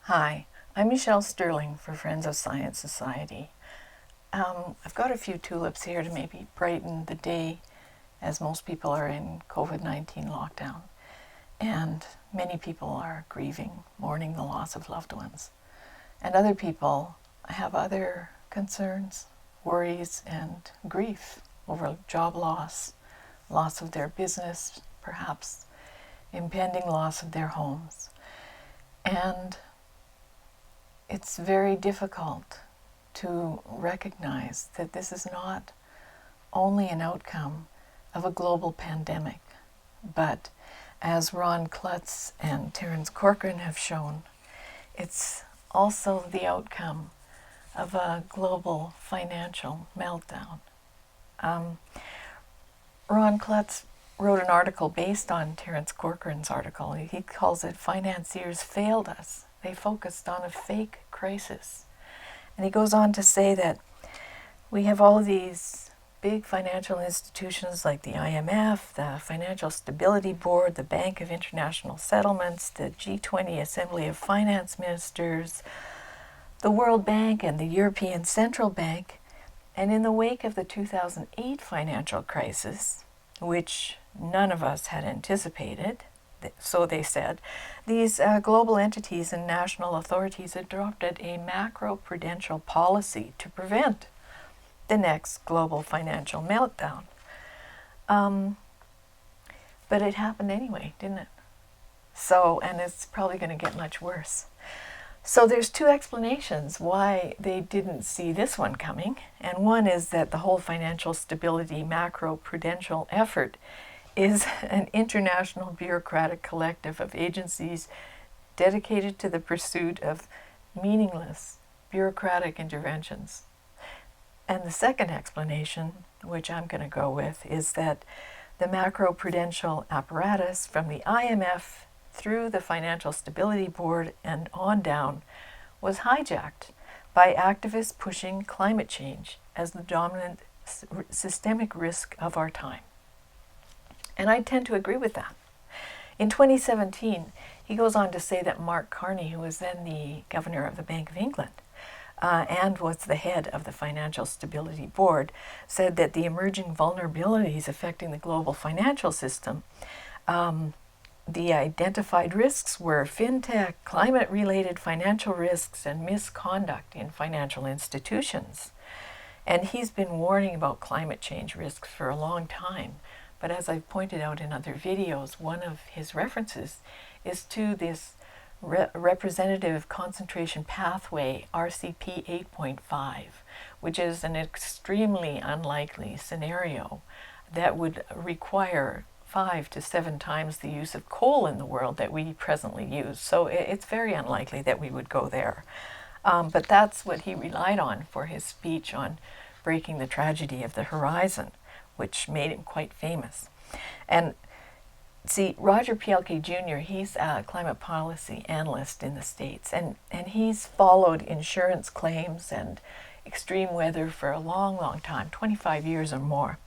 Hi, I'm Michelle Stirling for Friends of Science Society. I've got a few tulips here to maybe brighten the day as most people are in COVID-19 lockdown. And many people are grieving, mourning the loss of loved ones. And other people have other concerns, worries, and grief over job loss, loss of their business, perhaps impending loss of their homes. And it's very difficult to recognize that this is not only an outcome of a global pandemic, but as Ron Clutz and Terence Corcoran have shown, it's also the outcome of a global financial meltdown. Ron Clutz wrote an article based on Terence Corcoran's article. He calls it "Financiers Failed Us. They focused on a fake crisis." And he goes on to say that we have all these big financial institutions like the IMF, the Financial Stability Board, the Bank of International Settlements, the G20 Assembly of Finance Ministers, the World Bank, and the European Central Bank. And in the wake of the 2008 financial crisis, which none of us had anticipated, so they said, these global entities and national authorities adopted a macro-prudential policy to prevent the next global financial meltdown. But it happened anyway, didn't it? So, and it's probably going to get much worse. So there's two explanations why they didn't see this one coming. And one is that the whole financial stability macro-prudential effort is an international bureaucratic collective of agencies dedicated to the pursuit of meaningless bureaucratic interventions. And the second explanation, which I'm going to go with, is that the macro-prudential apparatus from the IMF through the Financial Stability Board and on down was hijacked by activists pushing climate change as the dominant systemic risk of our time. And I tend to agree with that. In 2017, he goes on to say that Mark Carney, who was then the governor of the Bank of England and was the head of the Financial Stability Board, said that the emerging vulnerabilities affecting the global financial system, the identified risks were fintech, climate-related financial risks, and misconduct in financial institutions. And he's been warning about climate change risks for a long time. But as I've pointed out in other videos, one of his references is to this representative concentration pathway, RCP 8.5, which is an extremely unlikely scenario that would require 5 to 7 times the use of coal in the world that we presently use. So it's very unlikely that we would go there. But that's what he relied on for his speech on breaking the tragedy of the horizon, which made him quite famous. And see, Roger Pielke Jr., he's a climate policy analyst in the States, and he's followed insurance claims and extreme weather for a long, long time, 25 years or more.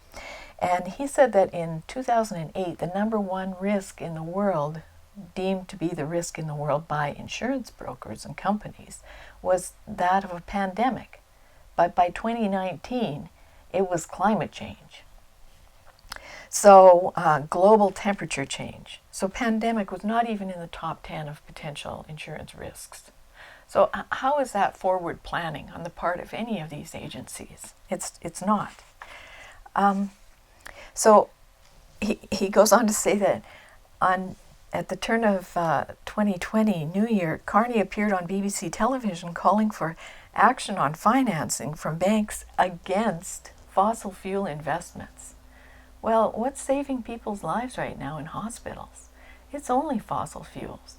And he said that in 2008, the number one risk in the world, deemed to be the risk in the world by insurance brokers and companies, was that of a pandemic. But by 2019, it was climate change. So global temperature change. So pandemic was not even in the top 10 of potential insurance risks. So how is that forward planning on the part of any of these agencies? It's not. So he goes on to say that at the turn of 2020, New Year, Carney appeared on BBC television calling for action on financing from banks against fossil fuel investments. Well, what's saving people's lives right now in hospitals? It's only fossil fuels.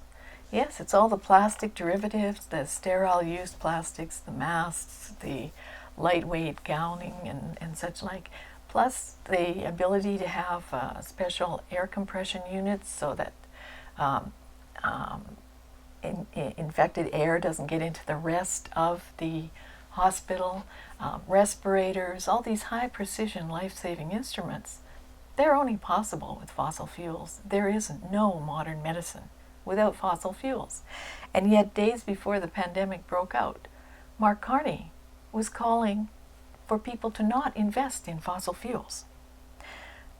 Yes, it's all the plastic derivatives, the sterile use plastics, the masks, the lightweight gowning and such like, plus the ability to have special air compression units so that infected air doesn't get into the rest of the hospital, respirators, all these high precision life-saving instruments. They're only possible with fossil fuels. There is no modern medicine without fossil fuels. And yet, days before the pandemic broke out, Mark Carney was calling for people to not invest in fossil fuels.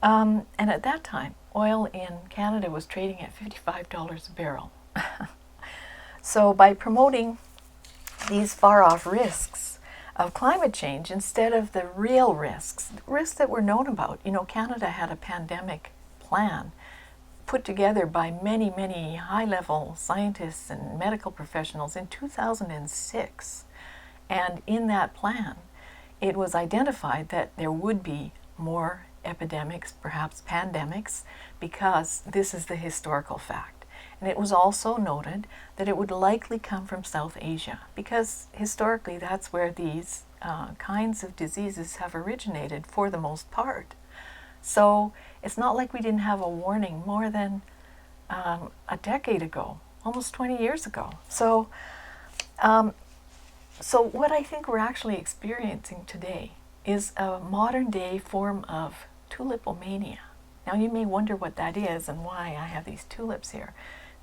And at that time, oil in Canada was trading at $55 a barrel. So by promoting these far-off risks of climate change instead of the real risks that were known about, Canada had a pandemic plan put together by many, many high-level scientists and medical professionals in 2006. And in that plan, it was identified that there would be more epidemics, perhaps pandemics, because this is the historical fact. And it was also noted that it would likely come from South Asia, because historically that's where these kinds of diseases have originated for the most part. So it's not like we didn't have a warning more than a decade ago, almost 20 years ago. So what I think we're actually experiencing today is a modern day form of Tulip-o-Mania. Now you may wonder what that is and why I have these tulips here.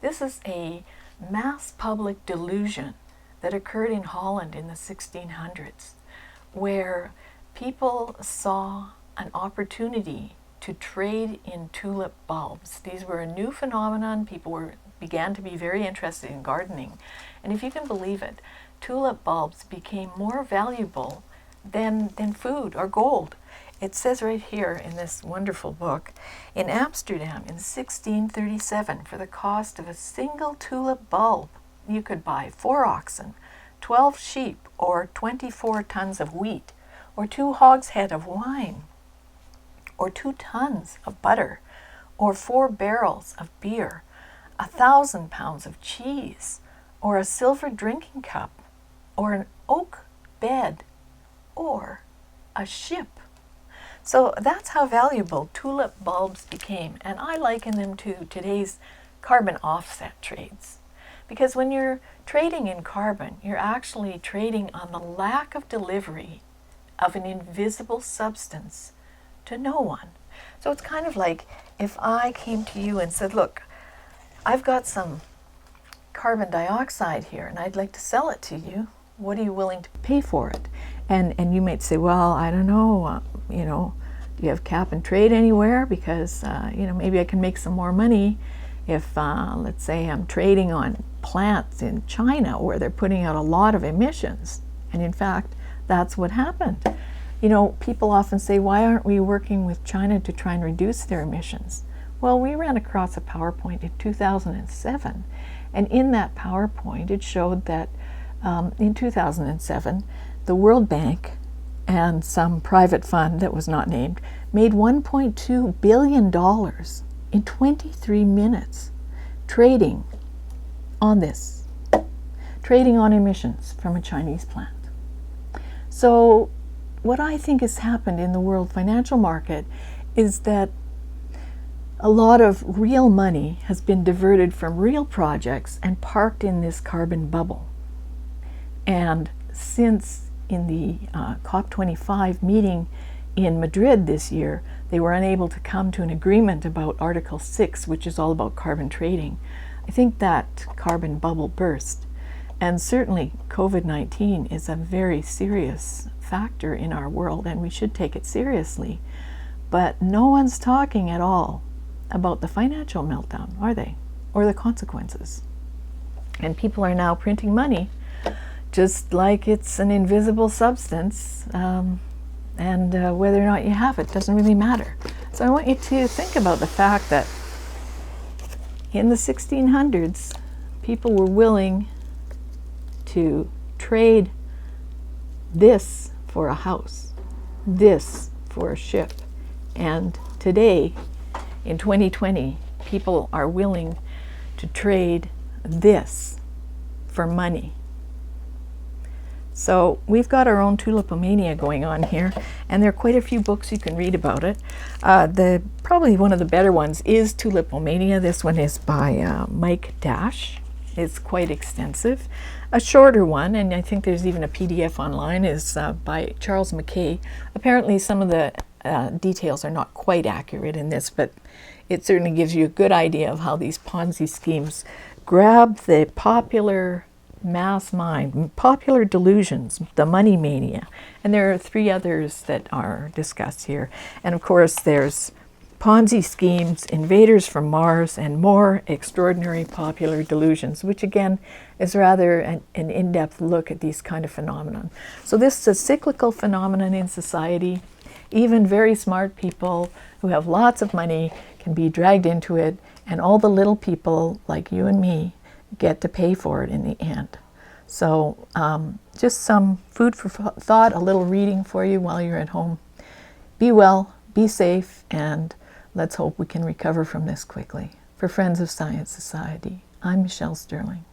This is a mass public delusion that occurred in Holland in the 1600s, where people saw an opportunity to trade in tulip bulbs. These were a new phenomenon. People began to be very interested in gardening. And if you can believe it, tulip bulbs became more valuable than food or gold. It says right here in this wonderful book, in Amsterdam in 1637, for the cost of a single tulip bulb, you could buy 4 oxen, 12 sheep, or 24 tons of wheat, or 2 hogshead of wine, or 2 tons of butter, or 4 barrels of beer, 1,000 pounds of cheese, or a silver drinking cup, or an oak bed, or a ship. So that's how valuable tulip bulbs became, and I liken them to today's carbon offset trades. Because when you're trading in carbon, you're actually trading on the lack of delivery of an invisible substance to no one. So it's kind of like if I came to you and said, look, I've got some carbon dioxide here and I'd like to sell it to you. What are you willing to pay for it? And you might say, well, I don't know, do you have cap and trade anywhere? Because, maybe I can make some more money if, let's say, I'm trading on plants in China where they're putting out a lot of emissions. And in fact, that's what happened. People often say, why aren't we working with China to try and reduce their emissions? Well, we ran across a PowerPoint in 2007. And in that PowerPoint, it showed that in 2007, the World Bank and some private fund that was not named made $1.2 billion in 23 minutes trading on this, trading on emissions from a Chinese plant. So what I think has happened in the world financial market is that a lot of real money has been diverted from real projects and parked in this carbon bubble. And since in the COP25 meeting in Madrid this year, they were unable to come to an agreement about Article 6, which is all about carbon trading, I think that carbon bubble burst. And certainly COVID-19 is a very serious factor in our world, and we should take it seriously. But no one's talking at all about the financial meltdown, are they? Or the consequences. And people are now printing money just like it's an invisible substance, and whether or not you have it doesn't really matter. So I want you to think about the fact that in the 1600s, people were willing to trade this for a house, this for a ship. And today, in 2020, people are willing to trade this for money. So we've got our own Tulip-o-Mania going on here, and there are quite a few books you can read about it. Probably one of the better ones is Tulip-o-Mania. This one is by Mike Dash. It's quite extensive. A shorter one, and I think there's even a PDF online, is by Charles McKay. Apparently some of the details are not quite accurate in this, but it certainly gives you a good idea of how these Ponzi schemes grab the popular mass mind, popular delusions, the money mania, and there are 3 others that are discussed here. And of course there's Ponzi schemes, invaders from Mars, and more extraordinary popular delusions, which again is rather an in-depth look at these kind of phenomenon. So this is a cyclical phenomenon in society. Even very smart people who have lots of money can be dragged into it, and all the little people like you and me get to pay for it in the end. So just some food for thought, a little reading for you while you're at home. Be well, be safe, and let's hope we can recover from this quickly. For Friends of Science Society, I'm Michelle Stirling.